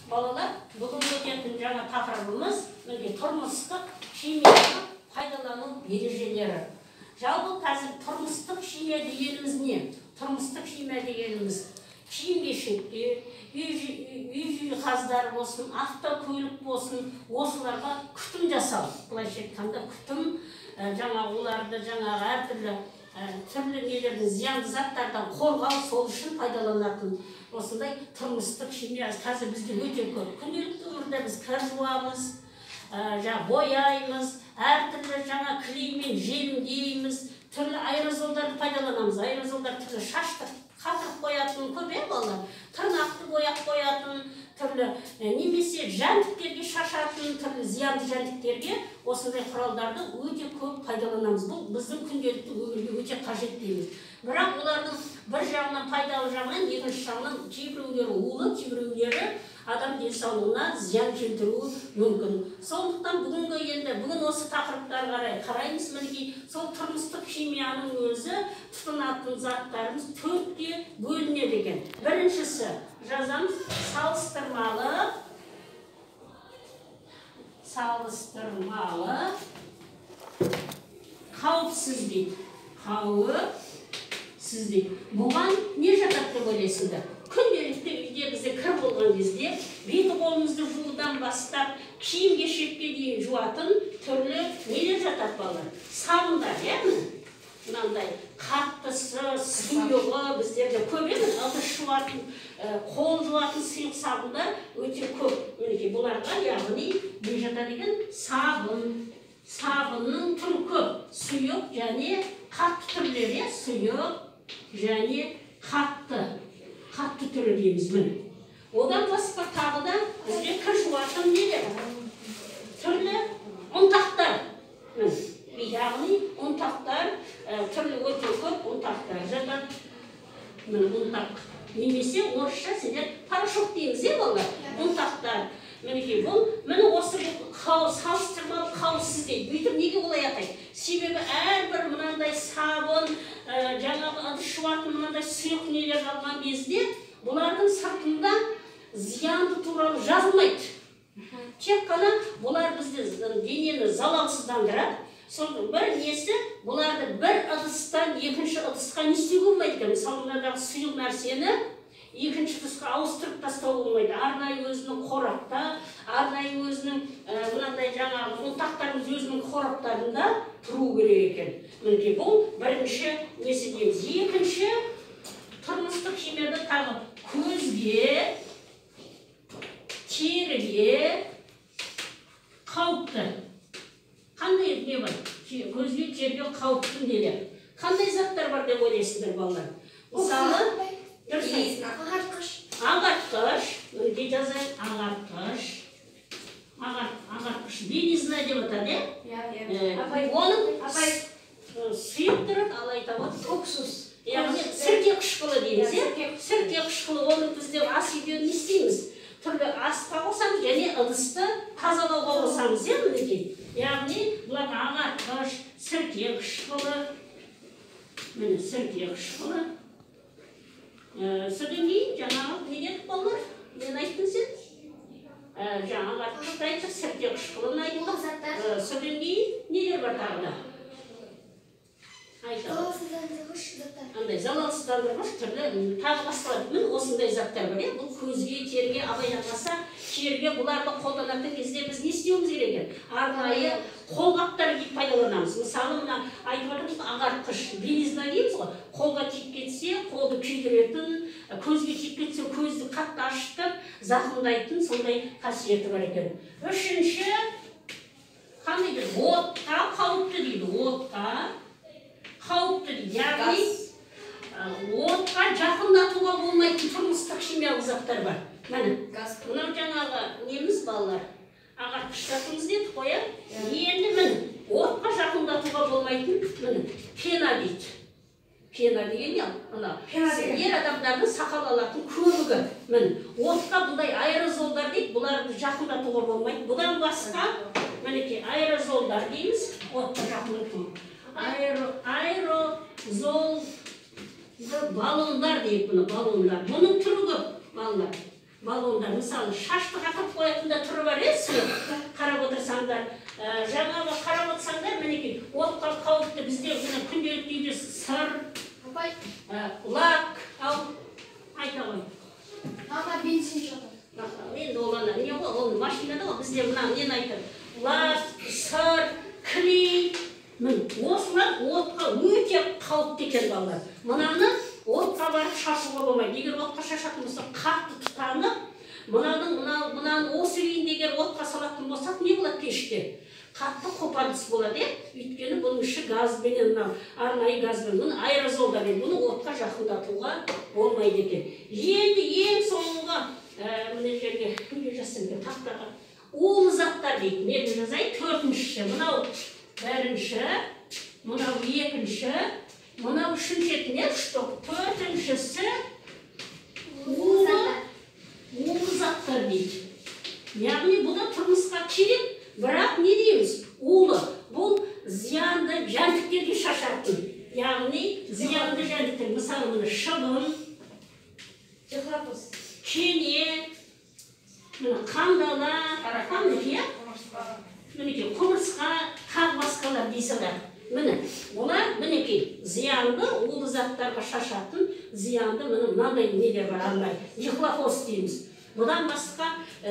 Балалар, бүгін өтетін жаңа тақырыбымыз тұрмыстық химияны пайдалану ережелері. Жалпы қазір тұрмыстық химия дегеніміз не? Тұрмыстық химия дегеніміз киім-кешектер, үй жиһаздар болсын, автокөлік болсын, осыларға күтім жасау. Былайша айтқанда күтім, оларды әртүрлі нелердің зиянды заттардан қорғау, сол үшін пайдаланатын осындай тұрмыстық химия қазір бізде өте көп. Күнделікті өмірде біз кір жуамыз, бояймыз, әртүрлі клеймен желімдейміз, түрлі аэрозолдарды пайдаланамыз. Аэрозолдар түрлі шашты қатырып қоятын көп балалар, тырнақты бояп қоятын, түрлі немесе жәндіктерге шашатын, түрлі зиянды жәндіктерге осындай құралдарды өте көп пайдаланамыз. Бұл біздің күнделікті өмірге өте қажет дейміз. Бірақ олардың бір жағынан пайдалы жағынан, екінші жағынан кейбіреулері улы, кейбіреулері адам денсаулығына зиян келтіруі мүмкін. Сондықтан бүгін осы тақырыптарға қараймыз. Мінекей сол тұрмыстық химияның өзі тұтынатын заттарымыз төртке бөлінеді екен. Біріншісі жазамыз салыстырмалы қауіпсіз дейді. Қауіпсіз дейді. Бұған не жатады деп ойлайсыңдар? Күнделікті үйде бізде кір болған кезде беті қолымызды жуудан бастап киім-кешекке дейін жуатын түрлі нелер жатады балалар? Сабындар, мынандай қаттысы, сұйығы біздерде көп емес, ыдыс жуатын, қол жуатын сұйық сабындар өте көп. Мінекей бұларға яғни не жатады екен? Сабын. Сабынның түрі көп. Сұйық және қатты түрлері, сұйық және қатты түрі дейміз міне. Одан басқа тағы да бізде кір жуатын нелер? Түрлі ұнтақтар. Яғни ұнтақтар, түрлі өте көп ұнтақтар жатады. Ұнтақ. Немесе орысша сендер порошок дейміз, балалар? Ұнтақтар. Мінекей бұл, осы салыстырмалы қауіпсіз дейді. Бүйтіп неге олай атайды? Себебі әрбір мынандай сабын, ыдыс жуатын мынандай сұйық нелер алған кезде бұлардың сыртында зиянды туралы жазылмайды. Тек қана бұлар бізді денені залалсыздандырады. Соның бір несі, бұларды бір ыдыстан екінші ыдысқа не істеуге болмайды екен. Мысалы мынадағы сұйық нәрсені екінші ыдысқа ауыстырып тастау болмайды. Арнайы өзінің қорапта, арнайы өзінің мынандай ұнтақтарымыз өзінің қораптарында тұру керек екен. Мінекей бұл бірінші несі дейміз. Екінші тұрмыстық химияда тағы көзге, теріге қауіпті. Қандай не бар? Көзге, теріге қауіпті нелер? Қандай заттар бар деп ойлайсыңдар балалар? Мысалы, ағартқыш, өте жазайын, ағартқыш, белизна деп атады, оның сұйық түрін алайта болады, уксус. Яғни сірке қышқылы дейміз, сірке қышқылы, оны бізде ас үйде не істейміз? Түрлі асқа қосамыз және ыдысты тазалауға қосамыз, мінекей. Яғни бұлар ағартқыш, сірке қышқылы, міне сірке қышқылы. Содан кейін не дедік балалар? Мен айттың сен? Ағартқышты айттық, сірке қышқылын айттық. Содан кейін нелер бар тағы да? Залалсыздандырғыш түрлі тағы басқалады. Осындай заттар бар. Бұл көзге, терге, абайланмаса, терге бұларды қолданатын кезде біз не істеуіміз керек? Арнайы қолғаптар пайдаланамыз. Мысалы, айтып отырмыз ағартқыш, белизна дейміз ғой. Қолға тиіп кетсе, қолды күйдіретін, көзге тиіп кетсе, көзді қатты ашытып, зақымдайтын сондай қасиеті бар екен. Үшінші, қандай дейді? Отқа қауіпті дейді. Отқа қауіпті дейді. Яғни, отқа жақындатуға болмайтын тұрмыстық химиялық заттар бар. Мынау жаңағы неміз балалар? Ағартқыштатымыз дедік қой, енді отқа жақындатуға болмайтын пена дейді. Пена деген ер адамдардың сақал алатын көбігі. Отқа бұндай аэрозолдар дейді, бұларды жақындатуға болмайды. Бұдан басқа, мінекей, аэрозолдар дейміз, отқа жақындатуға. Аэрозол баллондар дейік бұны, баллондар. Бұның түрі көп, балалар. баллондар, мысалы шашты қатып қоятында түрі бар еді, қарап отырсаңдар. Жаңағы қарап отырсаңдар, мінекей, отқа қауіпті бізде күнделікті үйде сыр, лак, айта ғой. Мама бензин жатыр. Енді не ғой, ол машинада ғой, бізде мына нені айтады. Лак, сыр, клей, осылар отқа өте қауіпті екен балалар. Мынаны отқа барып шашуға болмайды. Егер отқа шашатын болса, қатты тұтанып, мынаны осы күйінде егер отқа салатын болсақ, не болады пеште? Қатты қопарылыс болады, өйткені бұның іші газбенен, арнайы газбен, бұны аэрозолдармен, бұны отқа жақындатуға болмайды екен. Енді ең соңғы мына жерге неге жазсам тақтаға улы заттар дейді. Неге жазайын? Төртінші, мынау бірінші, мынау екінші, мынау үшінші, не штоқ? Төртіншісі улы заттар дейді. Яғни бұл да тұрмысқа керек. Бірақ не дейміз? Улы. Бұл зиянды жәндіктерге шашатын. Яғни зиянды жәндіктер. Мысалы, мұны шыбын, кене, қандала, құмырсқа, тағы басқалар дейсілер. Олар мінекей зиянды улы заттарға шашатын зиянды мынандай нелер бар, арнайы дихлофос дейміз. Бұдан басқа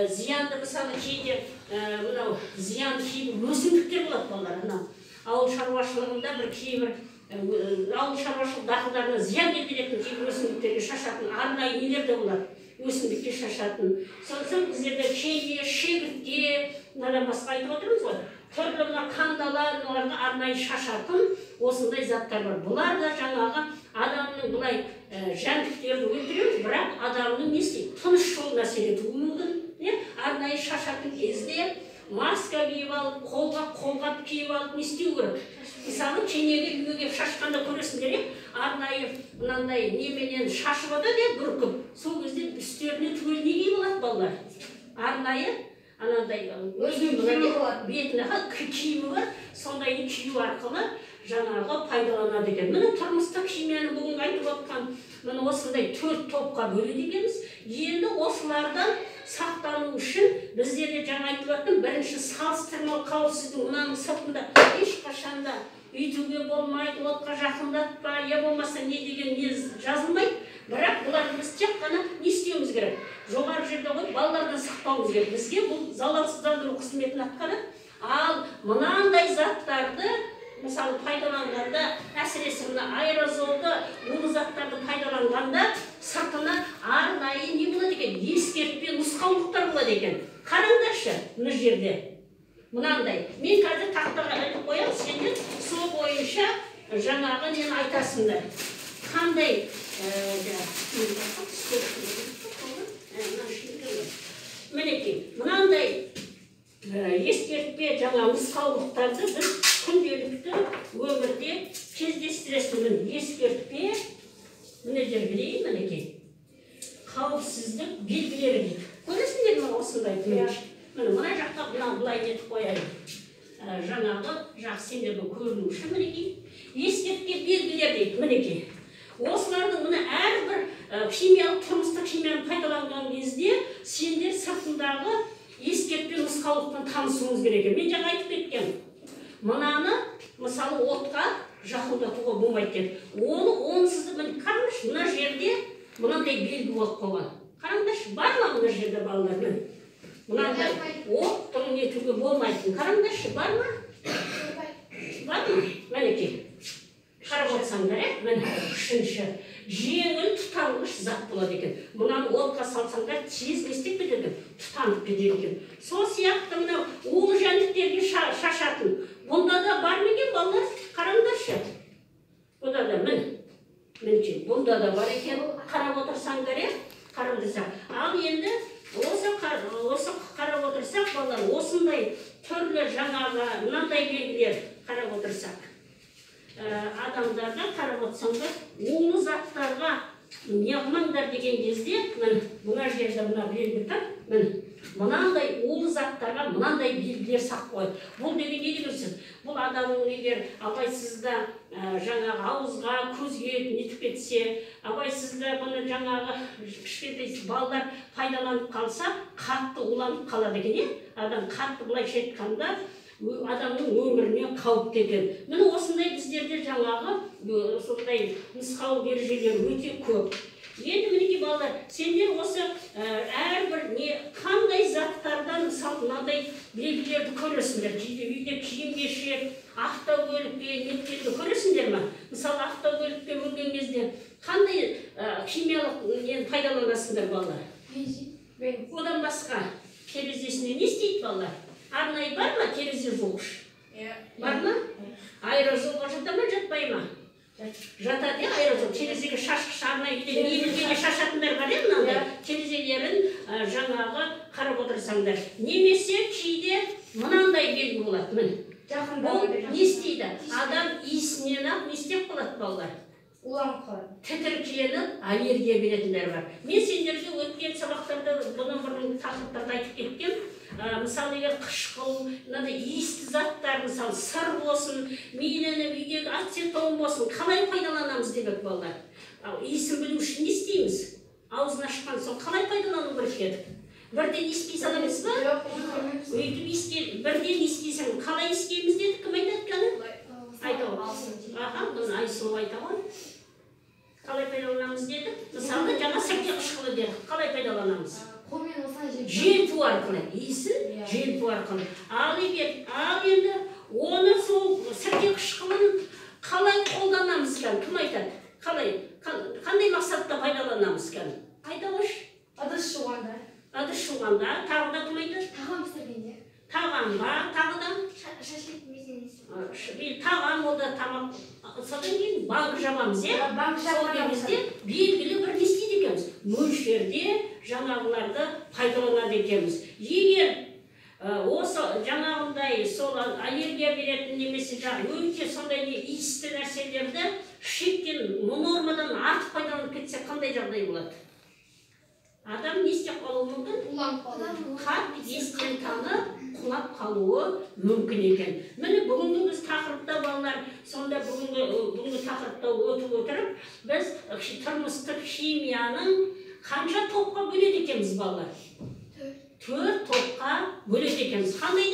зиянды, мысалы, кейде зиянды кейбір өсімдіктер болады балалар. Ауыл шаруашылығында бір кейбір ауыл шаруашылық дақылдарына зиян келтіретін кейбір өсімдіктерге шашатын арнайы нелер де болады, өсімдікке шашатын. Сондықтан біздерде кене, шегіртке, мынадан басқа айтып отырмыз ғой. Түрлі қандала, оларға арнайы шашатын осындай заттар бар. Бұлар да жаңағы адамның бұлай жәндіктерді өлтіреміз, бірақ адамның не істейді? Тыныс жолына әсер етуі мүмкін. Арнайы шашатын кезде маска киіп алып, қолғап киіп алып не істеу керек? Мысалы, кенеге үйге шашқанда көресіңдер, арнайы мынандай неменен шашып өтеді, бүркіп. Сол кезде үстеріне түгел не киіп алады балалар? Арнайы анандай бетіне киімі бар, сондайды кию арқылы жаңағы пайдаланады екен. Міне тұрмыстық химияны бүгін айтып отқан, міне осындай 4 топқа бөледі екенбіз. Енді осылардан сақтану үшін біздерде жаңа айтып отқан бірінші салыстырмалы қауіпсіздік мынаның сыртында ешқашанда үйтуге болмайды, отқа жақындатпа, я болмаса не деген не жазылмайды. Бірақ бұлар біз тек қана не істеуіміз керек? Жоғары жерде қойып, балалардан сақтауымыз керек. Бізге бұл залалсыздандыру қызметін атқарады. Ал мынандай заттарды, мысалы, пайдаланғанда, әсіресе мына аэрозолды, улы заттарды пайдаланғанда, сыртына арнайы не болады екен? Ескертпе нұсқаулықтар болады екен. Қараңдаршы, мына жерде. Мынандай. Мен қазір тақтаға айтып қоямын, сендер сол бойынша жаңағы нені айтасыңдар. Қандай мінекей, мынандай ескертпе жаңа нұсқаулықтарды біз күнделікті өмірде кездестіресің. Ескертпе, міне жергілейін, мінекей, қауіпсіздік белгілері дейді. Көресіңдер ме осындай дүние? Мына жаққа бұлай етіп қояйын. Жаңағы жақсы сендердің көріну үшін мінекей. Ескертпе белгілер дейді, мінекей. Осылардың мына әрбір химиялық, тұрмыстық химияны пайдаланған кезде сендер сыртындағы ескертпе нұсқаулықпен танысуыңыз керек. Мен жаңа айтып кеткен. Мынаны, мысалы, отқа жақындатуға болмайды деді. Онсызды қараңдаршы, мына жерде мынандай белгі болып қойған. Қараңдаршы, бар ма мына жерде балалар? Мынандай оттың нетуге болмайтын. Қараңдаршы, бар ма? Бар ма? Мінекей. Қарап отырсаңдар, міне үшінші. Жеңіл тұтанғыш зат болады екен. Мынаны отқа салсаңдар, тез не істеп кетеді екен? Тұтанып кетеді екен. Сол сияқты мынау улы жәндіктерге шашатын. Бұнда да бар ма екен, балалар? Қараңдаршы. Бұнда да мінекей, бұнда да бар екен. Қарап отырсаңдар, қарап отырсақ. Ал енді осы қарап отырсақ, балалар, осындай түрлі жаңағы мынандай белгілер қарап отырсақ. Адамдарға қарап отырсаңдар, улы заттарға неғмаңдар деген кезде, мына жерде мына белгі тұр, мынандай улы заттарға мынандай белгілер сақ қойды. Бұл деген не деген сөз? бұл адамның егер абайсызда жаңағы ауызға, көзге нетіп кетсе, абайсызда бұны жаңағы кішкентай балалар пайдаланып қалса, қатты уланып қалады екен, адам қатты былайша айтқанда адамның өміріне қауіпті екен. Міне осындай біздерде жаңағы сондай нұсқау ережелер өте көп. Енді мінекей балалар, сендер осы әрбір қандай заттардан мысалы мынадай белгілерді көресіңдер. Үйде киім-кешек, автокөлікке неткенді көресіңдер ме? Мысалы автокөлікке мінген кезде қандай химиялық пайдаланасыңдар балалар? Бензин. Одан басқа терезесіне не істейді балалар? Арнайы бар ма терезе жуғыш? Бар ма? Аэрозолға жата ма, жатпай ма? Жатады, аэрозол. Терезеге шашқыш арнайы үйде шашатындар бар, мынандай терезелерін жаңағы қарап отырсаңдар. Немесе кейде мынандай белгі болады, міне. Бұл не істейді? Адам иісінен ақ не істеп қалады балалар? Уланып қалады. Тітіркеніп, аллергия беретіндер бар. Мен сендерге өткен сабақтарда бұның бұрын тақырыптарды айтып кеткем. Мысалы, егер қышқыл, иісті заттар, мысалы, сыр болсын, мейлі үйдегі ацетон болсын, қалай пайдаланамыз деп балалар. Иісін білу үшін не істейміз? Аузын ашқан соң қалай пайдалану керек еді? Бірден иіспей саламыз ба? Өйтіп бірден иіспейсің, қалай иіскейміз дедік, кім айтады кәні? Айтау. Айсұлу айтау. Қалай пайдаланамыз дедік? Мысалы, жаңа сәке қышқылы дедік, қалай пайдаланамыз? Желпу арқылы, иісін желпу арқылы. Ал енді оны сол сірке қышқылын қалай қолданамыз кән? Кім айтады? Қандай мақсатта пайдаланамыз кән? Айталыш? Ыдыс жуғанда. Ыдыс жуғанда, тағы да кім айтады? Тағам пісіргенде. Тағамға, тағы да? Шашлык месенесі. Тағам ол да тамақ. Содан кейін банк жабамыз, Банк сол кезде белгілі бір не істейді екенбіз. Мөлшерде жаңағыларды пайдаланады екенбіз. Егер осы жаңағындай сол аллергия беретін немесе өте сондай иісті нәрселерді шектен, нормадан артық пайдаланып кетсе қандай жағдай болады? Адам не істеп қалуы мүмкін? Уланып қалады. Қатты естен танып, құлап қалуы мүмкін екен. Міне бүгінгі біз тақырыпта балалар, сонда бүгінгі тақырыпта өтіп отырып, біз тұрмыстық химияның қанша топқа бөледі екенбіз балалар? 4 топқа бөледі екенбіз. Қандай